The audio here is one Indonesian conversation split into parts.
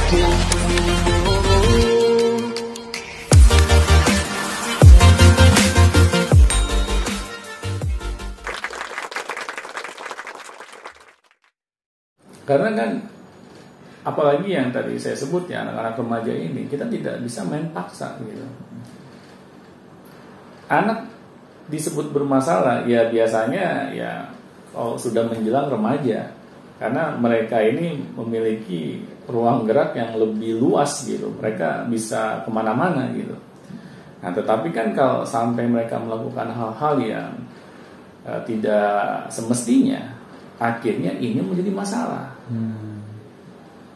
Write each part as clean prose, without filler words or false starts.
Karena kan apalagi yang tadi saya sebut ya, anak-anak remaja ini kita tidak bisa main paksa gitu. Anak disebut bermasalah ya biasanya ya kalau sudah menjelang remaja, karena mereka ini memiliki ruang gerak yang lebih luas gitu, mereka bisa kemana-mana gitu. Nah tetapi kan kalau sampai mereka melakukan hal-hal yang tidak semestinya, akhirnya ini menjadi masalah.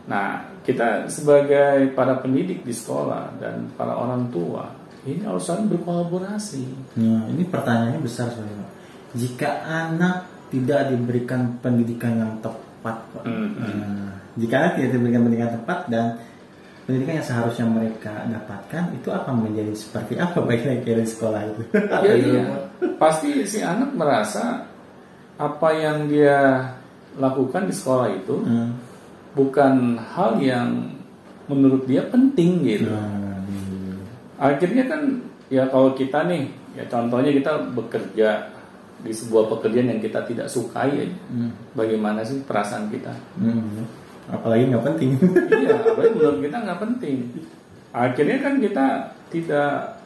Nah, kita sebagai para pendidik di sekolah dan para orang tua ini harus saling berkolaborasi. Nah, ini pertanyaannya besar sebenarnya. Jika anak tidak diberikan pendidikan yang tepat, Pak. Jika anak tidak diberikan pendidikan tepat dan pendidikan yang seharusnya mereka dapatkan, itu akan menjadi seperti apa kira-kira di sekolah itu? Iya. Pasti si anak merasa apa yang dia lakukan di sekolah itu bukan hal yang menurut dia penting gitu. Akhirnya kan ya kalau kita nih, ya contohnya kita bekerja di sebuah pekerjaan yang kita tidak sukai aja. Bagaimana sih perasaan kita? Apalagi nggak penting. Iya, apalagi menurut kita nggak penting. Akhirnya kan kita tidak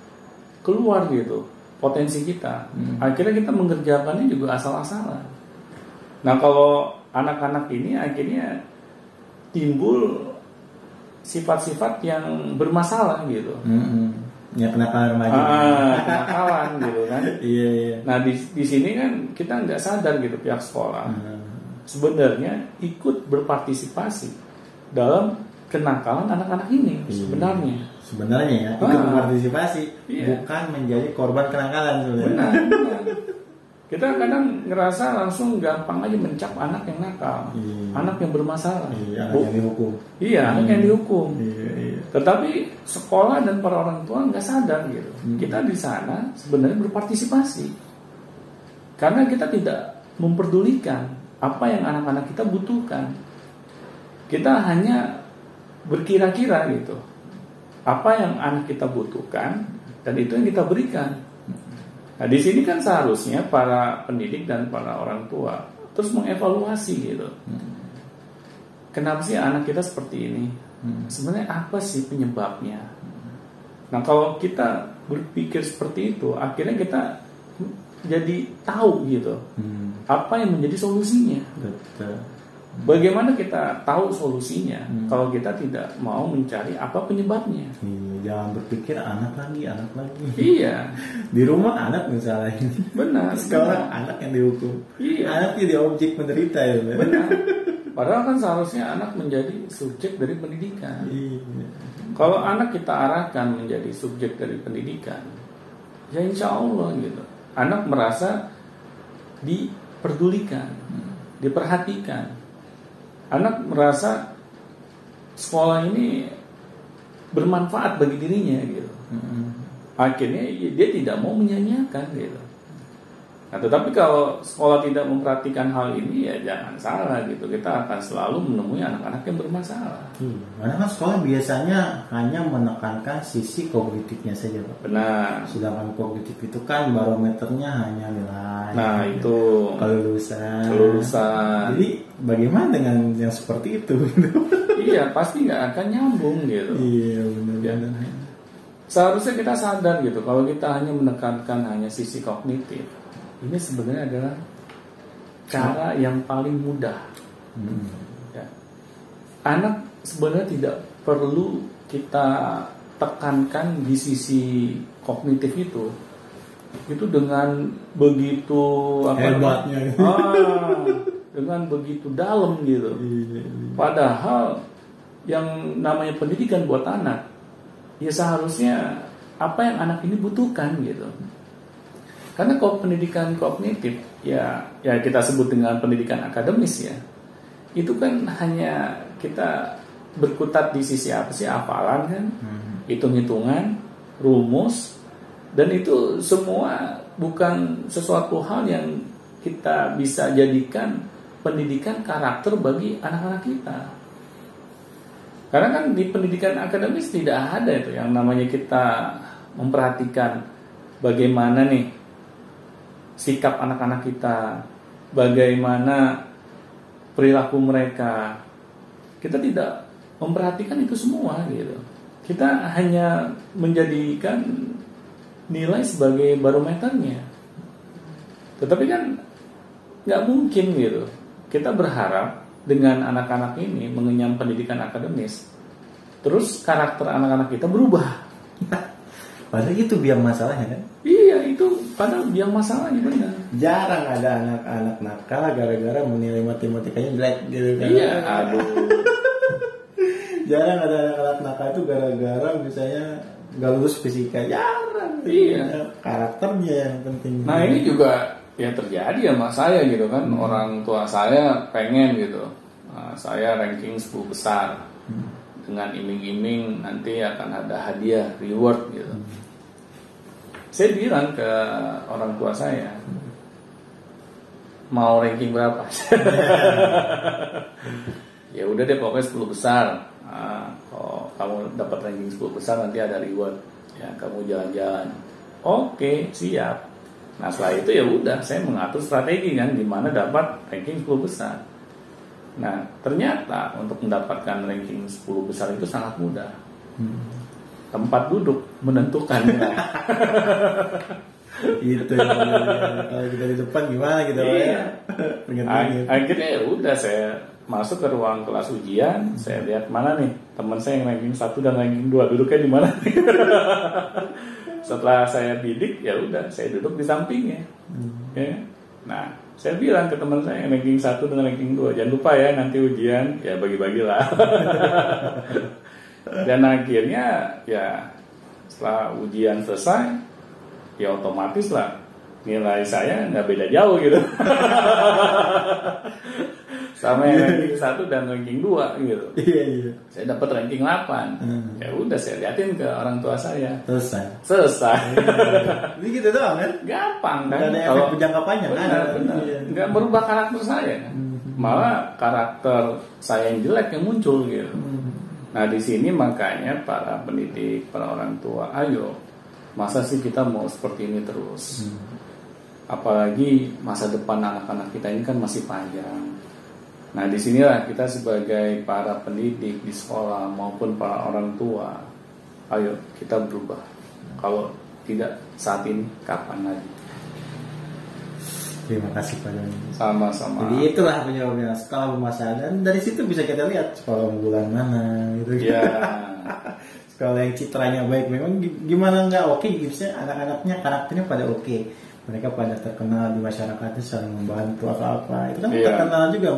keluar gitu potensi kita. Akhirnya kita mengerjakannya juga asal-asalan. Nah kalau anak-anak ini akhirnya timbul sifat-sifat yang bermasalah gitu. Ya kenakalan remaja. Kenakalan gitu kan. Iya. Nah di sini kan kita nggak sadar gitu pihak sekolah sebenarnya ikut berpartisipasi dalam kenakalan anak-anak ini sebenarnya. Sebenarnya ya ikut berpartisipasi, bukan menjadi korban kenakalan sebenarnya. Benar. Kita kadang ngerasa langsung gampang aja mencap anak yang nakal, anak yang bermasalah. Anak yang dihukum. Anak yang dihukum. Iya. Tetapi sekolah dan para orang tua nggak sadar gitu. Kita di sana sebenarnya berpartisipasi karena kita tidak memperdulikan apa yang anak-anak kita butuhkan. Kita hanya berkira-kira gitu apa yang anak kita butuhkan dan itu yang kita berikan. Nah di sini kan seharusnya para pendidik dan para orang tua terus mengevaluasi gitu. Kenapa sih anak kita seperti ini? Sebenarnya apa sih penyebabnya? Nah kalau kita berpikir seperti itu, akhirnya kita jadi tahu gitu apa yang menjadi solusinya. Betul. Bagaimana kita tahu solusinya kalau kita tidak mau mencari apa penyebabnya? Jangan berpikir anak lagi. Iya. Di rumah anak misalnya. Benar. Sekarang anak yang dihukum. Iya. Anak jadi objek menderita ya. Benar. Padahal kan seharusnya anak menjadi subjek dari pendidikan. Iya. Kalau anak kita arahkan menjadi subjek dari pendidikan, ya insya Allah gitu. Anak merasa diperdulikan, diperhatikan. Anak merasa sekolah ini bermanfaat bagi dirinya gitu. Akhirnya dia tidak mau menyanyiakan gitu. Nah, tetapi kalau sekolah tidak memperhatikan hal ini ya jangan salah gitu. Kita akan selalu menemui anak-anak yang bermasalah. Karena kan sekolah biasanya hanya menekankan sisi kognitifnya saja, Pak. Benar. Sedangkan kognitif itu kan barometernya hanya nilai. Nah itu kelulusan. Jadi bagaimana dengan yang seperti itu? Iya pasti nggak akan nyambung gitu. Iya benar. Ya. Seharusnya kita sadar gitu kalau kita hanya menekankan hanya sisi kognitif, ini sebenarnya adalah cara yang paling mudah. Ya. Anak sebenarnya tidak perlu kita tekankan di sisi kognitif itu dengan begitu hebatnya, dengan begitu dalam gitu. Padahal yang namanya pendidikan buat anak, ya seharusnya apa yang anak ini butuhkan gitu. Karena kalau pendidikan kognitif ya kita sebut dengan pendidikan akademis ya, itu kan hanya kita berkutat di sisi apa sih, hafalan kan, hitung-hitungan, rumus, dan itu semua bukan sesuatu hal yang kita bisa jadikan pendidikan karakter bagi anak-anak kita. Karena kan di pendidikan akademis tidak ada itu yang namanya kita memperhatikan bagaimana nih sikap anak-anak kita, bagaimana perilaku mereka. Kita tidak memperhatikan itu semua gitu. Kita hanya menjadikan nilai sebagai barometernya. Tetapi kan nggak mungkin gitu. Kita berharap dengan anak-anak ini mengenyam pendidikan akademis, terus karakter anak-anak kita berubah. Padahal itu biang masalahnya kan? Iya, itu padahal biang masalahnya benar. Jarang ada anak-anak nakal gara-gara menilai matematikanya jelek gitu kan? Iya, aduh. Jarang ada anak-anak nakal itu gara-gara misalnya nggak lulus fisika, jarang. Iya. Karakternya yang penting. Nah ini juga ya terjadi sama saya gitu kan. Orang tua saya pengen gitu, saya ranking 10 besar. Dengan iming-iming nanti akan ada hadiah, reward gitu. Saya bilang ke orang tua saya, mau ranking berapa? Ya udah deh pokoknya 10 besar. Kalau kamu dapat ranking 10 besar nanti ada reward. Ya kamu jalan-jalan. Oke, siap. Nah setelah itu ya udah saya mengatur strategi kan gimana dapat ranking 10 besar. Nah ternyata untuk mendapatkan ranking 10 besar itu sangat mudah. Tempat duduk menentukan. Itu kalau kita di depan gimana gitu ya? Akhirnya ya udah saya masuk ke ruang kelas ujian, saya lihat mana nih teman saya yang ranking 1 dan ranking 2 duduknya di mana. Setelah saya bidik ya udah saya duduk di sampingnya. Ya. Nah saya bilang ke teman saya yang ranking 1 dan ranking 2, jangan lupa ya nanti ujian ya bagi-bagilah. Dan akhirnya ya setelah ujian selesai ya otomatis lah nilai saya nggak beda jauh gitu. Sama yang ranking 1 dan ranking 2 gitu. Iya. Saya dapat ranking 8. Ya udah saya liatin ke orang tua saya. Selesai. Ini gitu doang kan? Gampang kan? Gak ada efek berjangka panjang kan? Benar. Nggak merubah karakter saya kan? Malah karakter saya yang jelek yang muncul gitu. Nah di sini makanya para pendidik, para orang tua, ayo, masa sih kita mau seperti ini terus? Apalagi masa depan anak-anak kita ini kan masih panjang. Nah disinilah kita sebagai para pendidik di sekolah maupun para orang tua, ayo kita berubah. Kalau tidak saat ini, kapan lagi? Terima kasih Pak Joni. Sama-sama. Jadi itulah penjawabnya, skala bermasalah, dan dari situ bisa kita lihat sekolah unggulan mana gitu. Ya. Sekolah yang citranya baik, memang gimana nggak oke, gitu anak-anaknya karakternya pada oke. Mereka pada terkenal di masyarakatnya, saling membantu apa-apa. Itu kan terkenal juga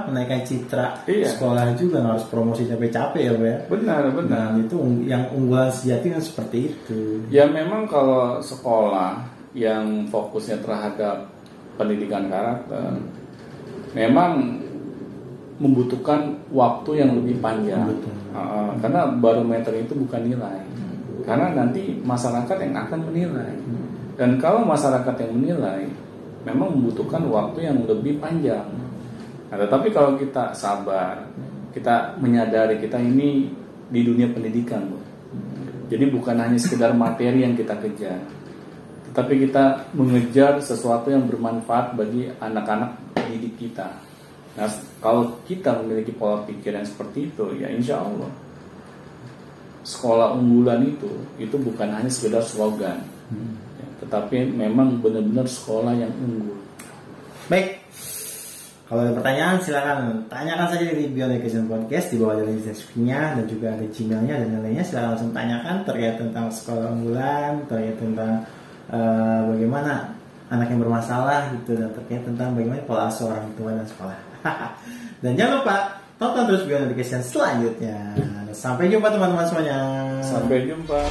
menaikkan citra sekolah juga, nggak harus promosi capek-capek ya Pak ya. Benar. Nah itu yang unggulan sejati kan seperti itu. Ya memang kalau sekolah yang fokusnya terhadap pendidikan karakter memang membutuhkan waktu yang lebih panjang. Karena barometer itu bukan nilai. Karena nanti masyarakat yang akan menilai. Dan kalau masyarakat yang menilai, memang membutuhkan waktu yang lebih panjang. Nah, tetapi kalau kita sabar, kita menyadari kita ini di dunia pendidikan, loh. Jadi bukan hanya sekedar materi yang kita kejar, tetapi kita mengejar sesuatu yang bermanfaat bagi anak-anak didik kita. Nah, kalau kita memiliki pola pikir yang seperti itu, ya insya Allah sekolah unggulan itu bukan hanya sekedar slogan. Tetapi memang benar-benar sekolah yang unggul. Baik, kalau ada pertanyaan silakan tanyakan saja di Beyond Education Podcast, di bawah ada link deskripsinya dan juga ada Gmailnya dan lainnya. Silakan langsung tanyakan terkait tentang sekolah unggulan, terkait tentang bagaimana anak yang bermasalah gitu, dan terkait tentang bagaimana pola asuh orang tua dan sekolah. Dan jangan lupa tonton terus Beyond Education selanjutnya. Sampai jumpa teman-teman semuanya. Sampai jumpa.